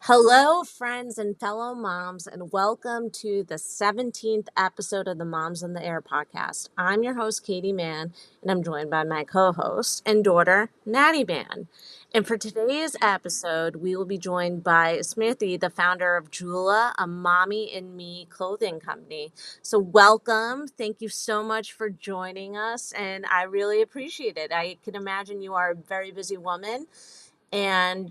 Hello, friends and fellow moms, and welcome to the 17th episode of the Moms in the Air podcast. I'm your host, Katie Mahon, and I'm joined by my co host and daughter, Natty Mahon. And for today's episode, we will be joined by Smriti, the founder of Jhula, a mommy and me clothing company. So, welcome. Thank you so much for joining us, and I really appreciate it. I can imagine you are a very busy woman, and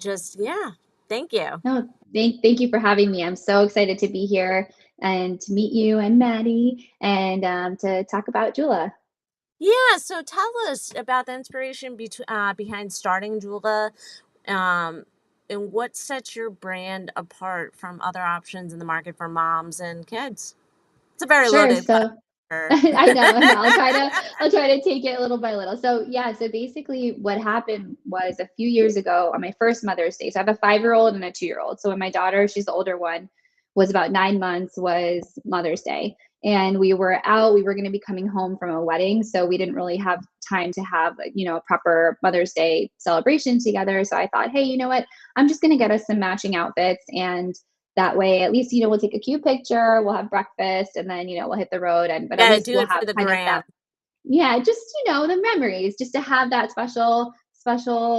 thank you. No, thank you for having me. I'm so excited to be here and to meet you and Maddie and to talk about Jula. Yeah, so tell us about the inspiration behind starting Jhula, um, and what sets your brand apart from other options in the market for moms and kids. It's a very Sure. loaded So question. I know. I'll try to take it little by little. So yeah, so basically what happened was a few years ago on my first Mother's Day. So I have a 5-year-old and a 2-year-old. So when my daughter, she's the older one, was about 9 months, was Mother's Day. And we were out, we were going to be coming home from a wedding. So we didn't really have time to have, a proper Mother's Day celebration together. So I thought, hey, you know what? I'm just going to get us some matching outfits, and that way, at least, we'll take a cute picture, we'll have breakfast, and then, we'll hit the road. But at Yeah, least do we'll it have for the kind of gram. that, yeah, just, the memories, just to have that special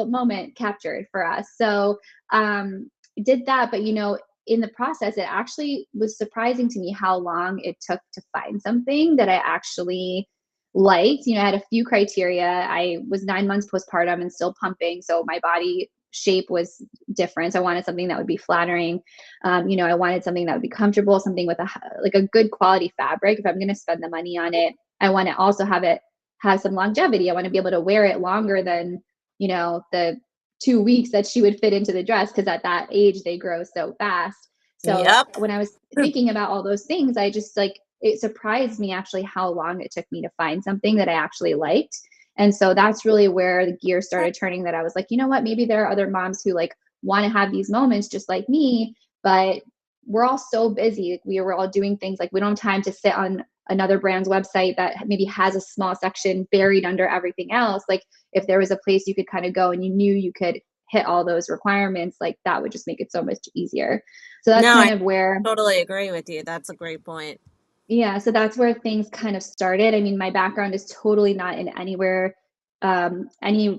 moment captured for us. So, did that. But, in the process, it actually was surprising to me how long it took to find something that I actually liked. I had a few criteria. I was 9 months postpartum and still pumping. So my body shape was different. So I wanted something that would be flattering. I wanted something that would be comfortable, something with a good quality fabric. If I'm going to spend the money on it, I want to also have some longevity. I want to be able to wear it longer than, the 2 weeks that she would fit into the dress. Cause at that age, they grow so fast. So Yep. when I was thinking about all those things, I just it surprised me actually how long it took me to find something that I actually liked. And so that's really where the gear started turning, that I was like, you know what, maybe there are other moms who want to have these moments just like me, but we're all so busy. We were all doing things, like we don't have time to sit on another brand's website that maybe has a small section buried under everything else. Like if there was a place you could kind of go and you knew you could hit all those requirements, like that would just make it so much easier. So that's No, kind I of where, totally agree with you. That's a great point. yeah, so that's where things kind of started. I mean, my background is totally not in any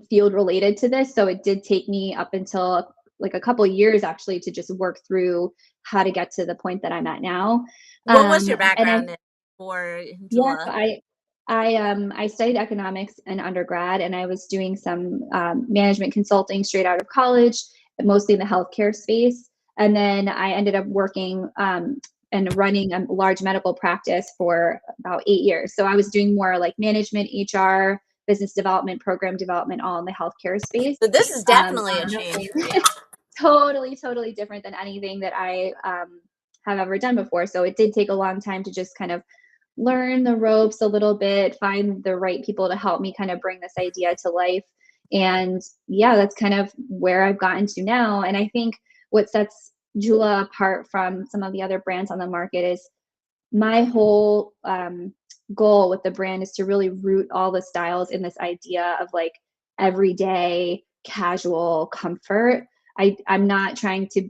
field related to this. So it did take me up until like a couple of years actually to just work through how to get to the point that I'm at now. What was your And I background in for Yeah, Jhula? I studied economics in undergrad, and I was doing some management consulting straight out of college, mostly in the healthcare space. And then I ended up working and running a large medical practice for about 8 years. So I was doing more like management, HR, business development, program development, all in the healthcare space. So this is definitely a change for you. Totally different than anything that I have ever done before. So it did take a long time to just kind of learn the ropes a little bit, find the right people to help me kind of bring this idea to life. And yeah, that's kind of where I've gotten to now. And I think what sets Jula apart from some of the other brands on the market is my whole goal with the brand is to really root all the styles in this idea of like everyday casual comfort. I'm not trying to,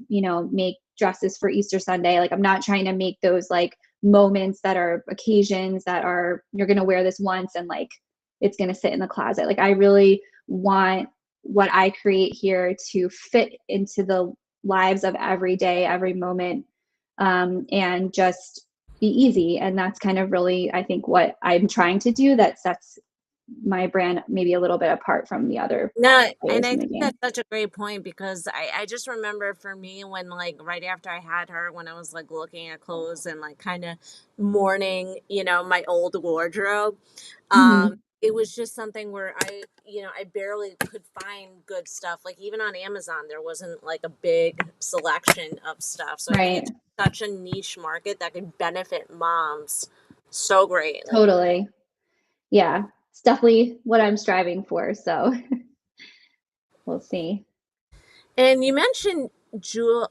make dresses for Easter Sunday. Like I'm not trying to make those like moments that are occasions that are, you're going to wear this once and like it's going to sit in the closet. Like I really want what I create here to fit into the lives of every day, every moment, and just be easy. And that's kind of really, I think, what I'm trying to do that sets my brand maybe a little bit apart from the other No, and players I in the think game. that's such a great point because I just remember for me when like right after I had her, when I was like looking at clothes and like kind of mourning, my old wardrobe, Hmm. it was just something where I barely could find good stuff. Like even on Amazon, there wasn't like a big selection of stuff. So I think Right. it's such a niche market that could benefit moms so greatly. Totally. Yeah. It's definitely what I'm striving for. So we'll see. And you mentioned Jewel,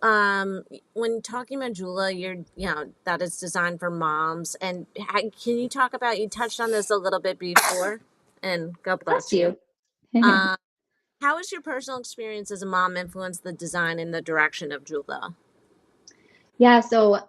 when talking about Jula, that is designed for moms. And can you talk about, you touched on this a little bit before, and God Bless bless you. you. Um, how has your personal experience as a mom influenced the design and the direction of Jula? Yeah. So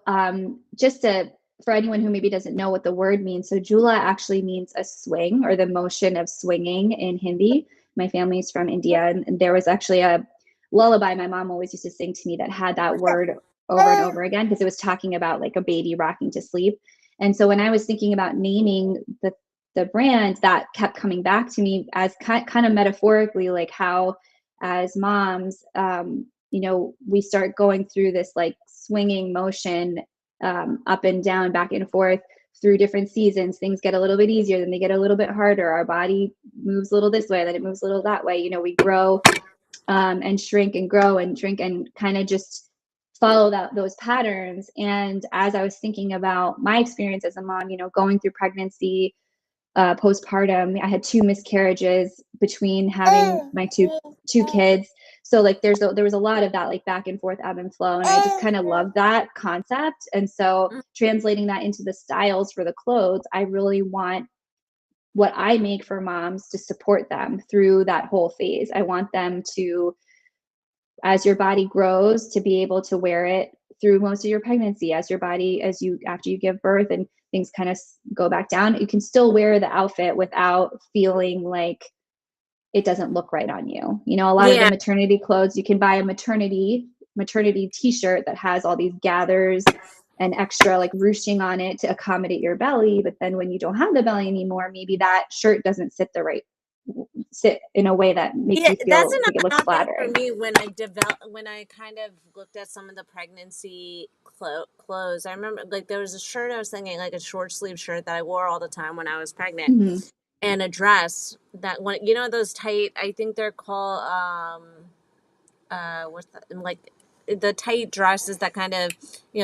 for anyone who maybe doesn't know what the word means, so Jhula actually means a swing or the motion of swinging in Hindi. My family's from India, and there was actually a lullaby my mom always used to sing to me that had that word over and over again because it was talking about like a baby rocking to sleep. And so when I was thinking about naming the brand, that kept coming back to me as kind of metaphorically, like how as moms, we start going through this like swinging motion, up and down, back and forth through different seasons. Things get a little bit easier, then they get a little bit harder. Our body moves a little this way, then it moves a little that way. We grow, and shrink and grow and shrink and kind of just follow those patterns. And as I was thinking about my experience as a mom, going through pregnancy, postpartum. I had two miscarriages between having my two kids. So like there was a lot of that like back and forth ebb and flow. And I just kind of love that concept. And so translating that into the styles for the clothes, I really want what I make for moms to support them through that whole phase. I want them to, as your body grows, to be able to wear it through most of your pregnancy, after you give birth and things kind of go back down, you can still wear the outfit without feeling like it doesn't look right on you. A lot of the Yeah. maternity clothes, you can buy a maternity t-shirt that has all these gathers and extra like ruching on it to accommodate your belly, but then when you don't have the belly anymore, maybe that shirt doesn't sit in a way that makes Yeah, you that's feel like it looks another thing for flattering. me when I kind of looked at some of the pregnancy clothes. I remember like there was a shirt I was thinking like a short sleeve shirt that I wore all the time when I was pregnant, Mm-hmm. and a dress that when those tight. I think they're called what's that, like the tight dresses that kind of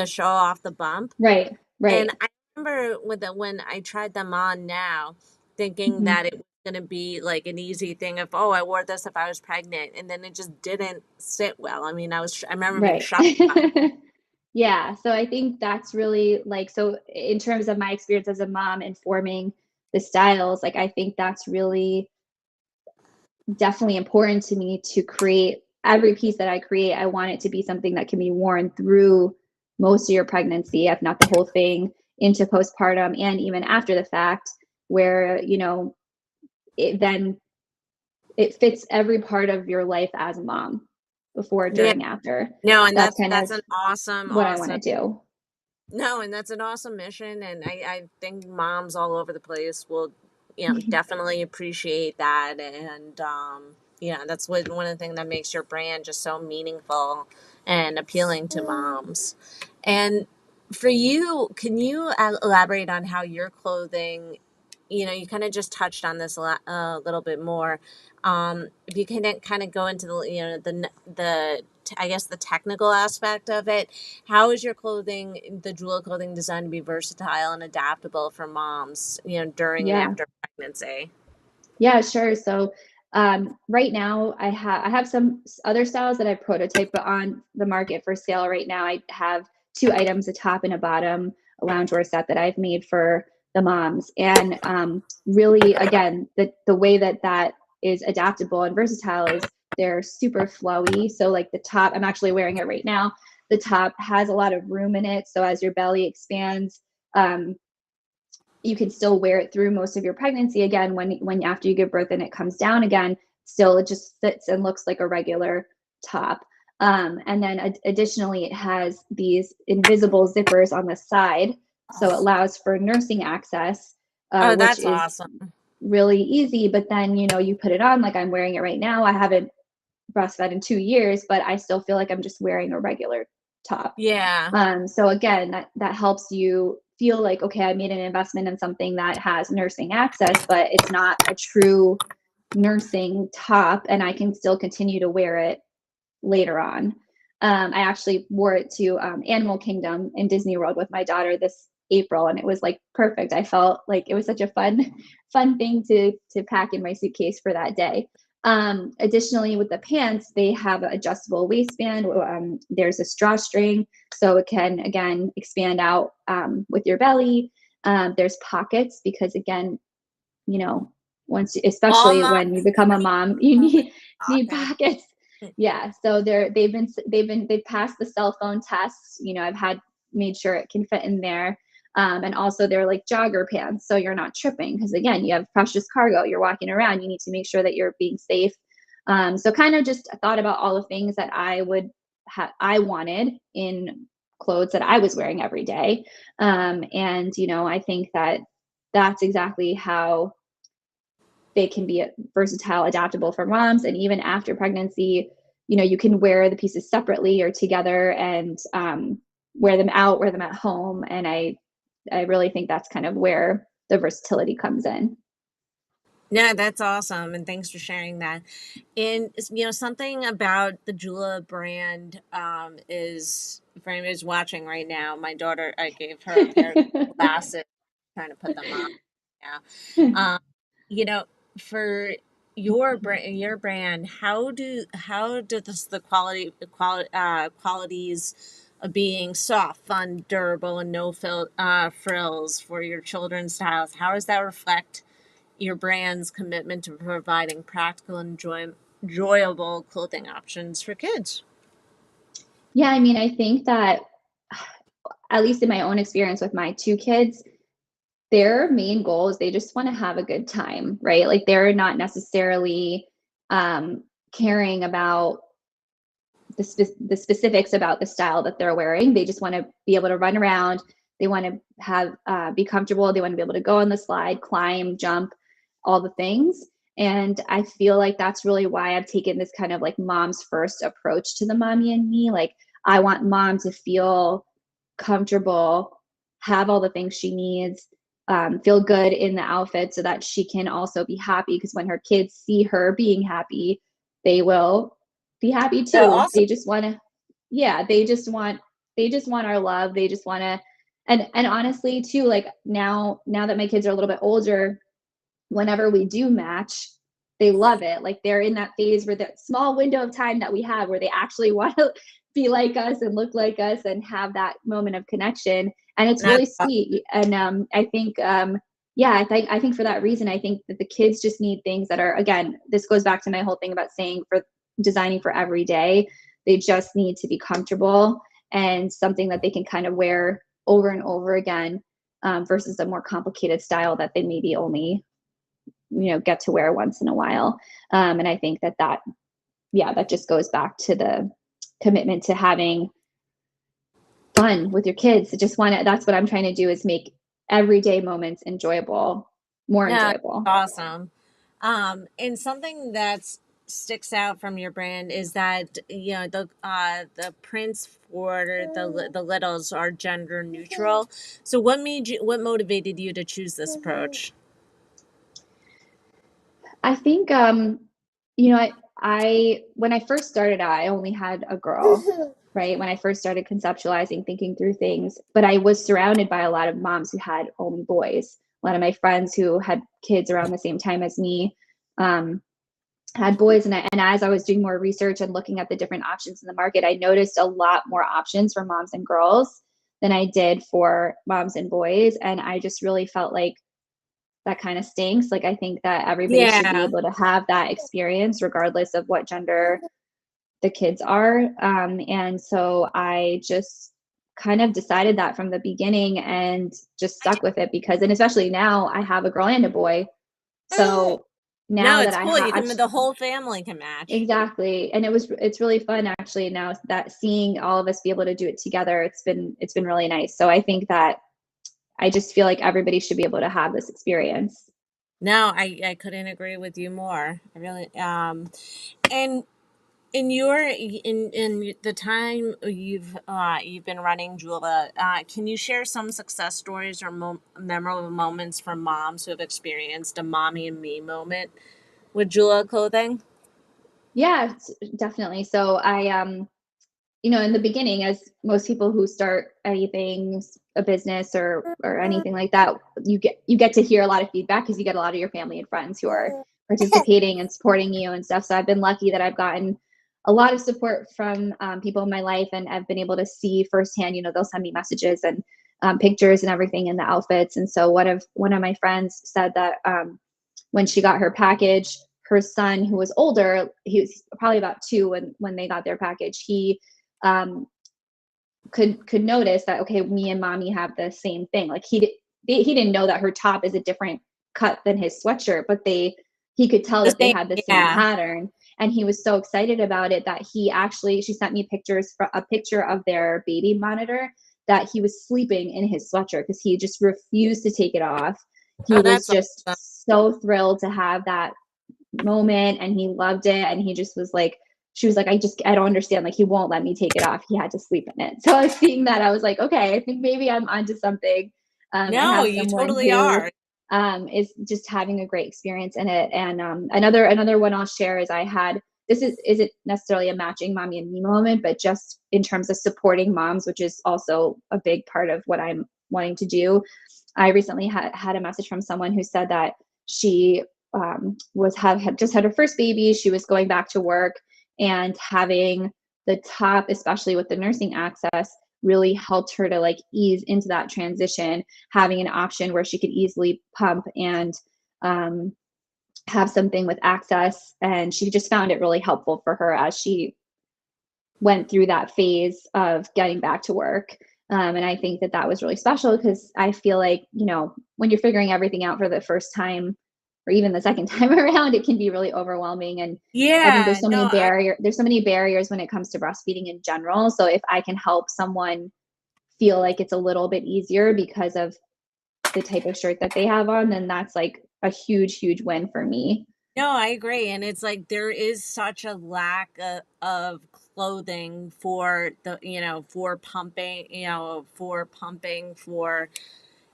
show off the bump. Right, And right. I remember when I tried them on now, thinking Mhm. that it was gonna be like an easy thing if, oh, I wore this if I was pregnant, and then it just didn't sit well. I mean, I remember being Right. shocked by it. Yeah, so I think that's really like, so in terms of my experience as a mom informing the styles, like I think that's really definitely important to me to create every piece that I create. I want it to be something that can be worn through most of your pregnancy, if not the whole thing, into postpartum and even after the fact, where, then it fits every part of your life as a mom, before, Yeah, during, after. no, and That's that's kind of that's an awesome, what I want awesome. to do. No, and that's an awesome mission, and I think moms all over the place will, definitely appreciate that, and that's one of the things that makes your brand just so meaningful and appealing to moms. And for you, can you elaborate on how your clothing, you kind of just touched on this a little bit more. If you can kind of go into I guess the technical aspect of it, how is your clothing, the Jewel clothing, designed to be versatile and adaptable for moms, during and Yeah. after pregnancy? Yeah, sure. So right now I have some other styles that I prototyped, but on the market for sale right now, I have two items, a top and a bottom, a loungewear set that I've made for the moms. And really, again, the way that is adaptable and versatile is they're super flowy. So like the top, I'm actually wearing it right now. The top has a lot of room in it. So as your belly expands, um, you can still wear it through most of your pregnancy. Again, when after you give birth and it comes down again, still it just fits and looks like a regular top. And then additionally, it has these invisible zippers on the side, so it allows for nursing access, Oh, which that's is awesome. really easy. But then you put it on, like I'm wearing it right now. I haven't breastfed in 2 years, but I still feel like I'm just wearing a regular top. Yeah. So again, that helps you feel like, okay, I made an investment in something that has nursing access, but it's not a true nursing top, and I can still continue to wear it later on. I actually wore it to Animal Kingdom in Disney World with my daughter this April, and it was like perfect. I felt like it was such a fun thing to pack in my suitcase for that day. Additionally, with the pants, they have an adjustable waistband. There's a drawstring, so it can again expand out with your belly. There's pockets because again, you know, especially All when you moms become a need mom, you so many need pockets. pockets. Yeah. So they've passed the cell phone tests. I've made sure it can fit in there. And also they're like jogger pants. So you're not tripping. Cause again, you have precious cargo, you're walking around, you need to make sure that you're being safe. So kind of just thought about all the things that I wanted in clothes that I was wearing every day. And I think that that's exactly how they can be versatile, adaptable for moms. And even after pregnancy, you can wear the pieces separately or together, and wear them out, wear them at home. And I really think that's kind of where the versatility comes in. Yeah, that's awesome, and thanks for sharing that. And something about the Jhula brand is, for anybody who's watching right now, my daughter, I gave her a pair of glasses, trying to put them on. Yeah, um, you know, for your brand, how do the qualities of being soft, fun, durable, and no frills for your children's styles, how does that reflect your brand's commitment to providing practical and enjoyable clothing options for kids? Yeah, I mean, I think that at least in my own experience with my two kids, their main goal is they just want to have a good time, right? Like they're not necessarily um, caring about the specifics about the style that they're wearing. They just want to be able to run around. They want to have be comfortable. They want to be able to go on the slide, climb, jump, all the things. And I feel like that's really why I've taken this kind of like mom's first approach to the mommy and me. Like I want mom to feel comfortable, have all the things she needs, feel good in the outfit so that she can also be happy. Because when her kids see her being happy, they will be happy too. Also, They just want to, yeah, they just want our love. They just want to, and honestly too, like now that my kids are a little bit older, whenever we do match, they love it. Like they're in that phase where that small window of time that we have where they actually want to be like us and look like us and have that moment of connection. And it's really that's sweet. And I think yeah, I think for that reason, I think that the kids just need things that are, again, this goes back to my whole thing about saying for designing for every day. They just need to be comfortable and something that they can kind of wear over and over again, versus a more complicated style that they maybe only get to wear once in a while. And I think that yeah, that just goes back to the commitment to having fun with your kids. I just want to, that's what I'm trying to do, is make everyday moments enjoyable, more yeah, enjoyable. awesome. And something that sticks out from your brand is that the prints for the littles are gender neutral. So what motivated you to choose this approach? I think I when I first started out, I only had a girl, right? When I first started conceptualizing, thinking through things, but I was surrounded by a lot of moms who had only boys. A lot of my friends who had kids around the same time as me um, had boys, and as I was doing more research and looking at the different options in the market, I noticed a lot more options for moms and girls than I did for moms and boys, and I just really felt like that kind of stinks. Like I think that everybody should be Yeah. able to have that experience regardless of what gender the kids are. And so I just kind of decided that from the beginning and just stuck with it, because, and especially now I have a girl and a boy. So No, now that it's I cool. have You can the whole family can match. exactly, and it's really fun actually now that seeing all of us be able to do it together. It's been really nice. So I think that I just feel like everybody should be able to have this experience. No, I couldn't agree with you more. I really and in the time you've been running Jula, can you share some success stories or memorable moments from moms who have experienced a mommy and me moment with Jula clothing? Yeah, definitely. So in the beginning, as most people who start anything, a business or anything like that, you get to hear a lot of feedback because you get a lot of your family and friends who are participating and supporting you and stuff. So I've been lucky that I've gotten a lot of support from people in my life, and I've been able to see firsthand. They'll send me messages and pictures and everything in the outfits. And so one of my friends said that when she got her package, her son, who was older, he was probably about 2 when they got their package. He um, could notice that, okay, me and mommy have the same thing. Like he didn't know that her top is a different cut than his sweatshirt, but he could tell The that they same, had the same yeah. pattern. And he was so excited about it that she sent me a picture of their baby monitor, that he was sleeping in his sweatshirt because he just refused to take it off. He Oh, was that's just awesome. so thrilled to have that moment, and he loved it. And he just was like, she was like, I don't understand. Like, he won't let me take it off. He had to sleep in it. So I was seeing that. I was like, okay, I think maybe I'm onto something. I No, have you someone totally who are. is just having a great experience in it. And another one I'll share is this isn't necessarily a matching mommy and me moment, but just in terms of supporting moms, which is also a big part of what I'm wanting to do. I recently had a message from someone who said that she had just had her first baby. She was going back to work, and having the top, especially with the nursing access, really helped her to like ease into that transition, having an option where she could easily pump and have something with access. And she just found it really helpful for her as she went through that phase of getting back to work. And I think that was really special, because I feel like, when you're figuring everything out for the first time, or even the second time around, it can be really overwhelming. And I think Yeah, no, there's so many barriers when it comes to breastfeeding in general. So if I can help someone feel like it's a little bit easier because of the type of shirt that they have on, then that's like a huge, huge win for me. no, I agree. And it's like there is such a lack of clothing for for pumping,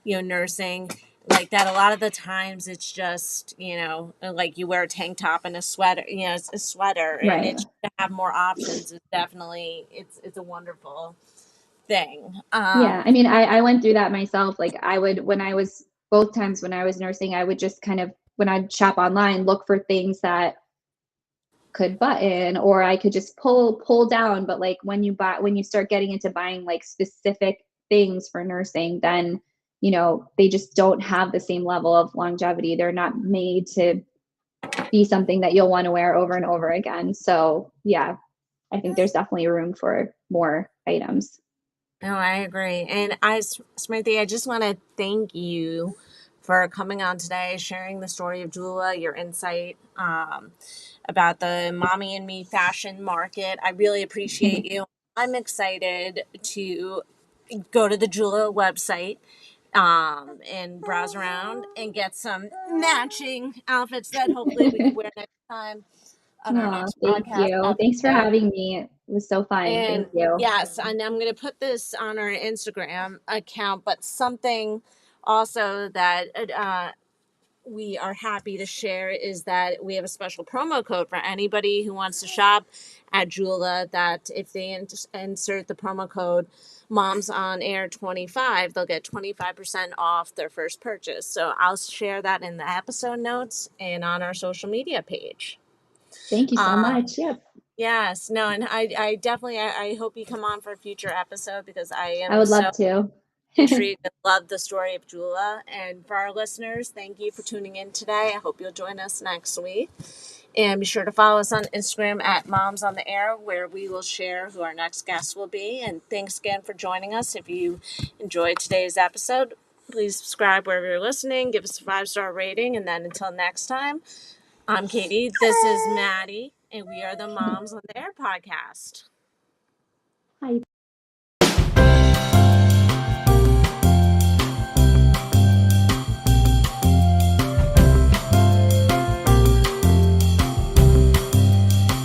nursing, like that. A lot of the times it's just, like you wear a tank top and a sweater, it's a sweater, and Right. it's to have more options is definitely, it's a wonderful thing. Yeah, I mean, I went through that myself. Like, I would, when I was both times when I was nursing, I would just kind of, when I'd shop online, look for things that could button, or I could just pull down. But like, when you start getting into buying like specific things for nursing, then they just don't have the same level of longevity. They're not made to be something that you'll want to wear over and over again. So yeah, I think there's definitely room for more items. No, I agree. And Smriti, I just want to thank you for coming on today, sharing the story of Jhula, your insight about the mommy and me fashion market. I really appreciate you. I'm excited to go to the Jhula website and browse around and get some matching outfits that hopefully we can wear next time on our Oh, next thank podcast you. Thanks for episode. having me. It was so fun. And Thank you. yes, and I'm going to put this on our Instagram account, but something also that we are happy to share is that we have a special promo code for anybody who wants to shop at Jhula, that if they insert the promo code Moms on Air 25, they'll get 25% off their first purchase. So I'll share that in the episode notes and on our social media page. Thank you so Um, much. Yep. Yes, no, and I definitely, I hope you come on for a future episode because I I am would so love to. intrigued and love the story of Jhula. And for our listeners, thank you for tuning in today. I hope you'll join us next week. And be sure to follow us on Instagram at Moms on the Air, where we will share who our next guest will be. And thanks again for joining us. If you enjoyed today's episode, please subscribe wherever you're listening, give us a 5-star rating. And then until next time, I'm Katie. This is Maddie, and we are the Moms on the Air podcast. Hi.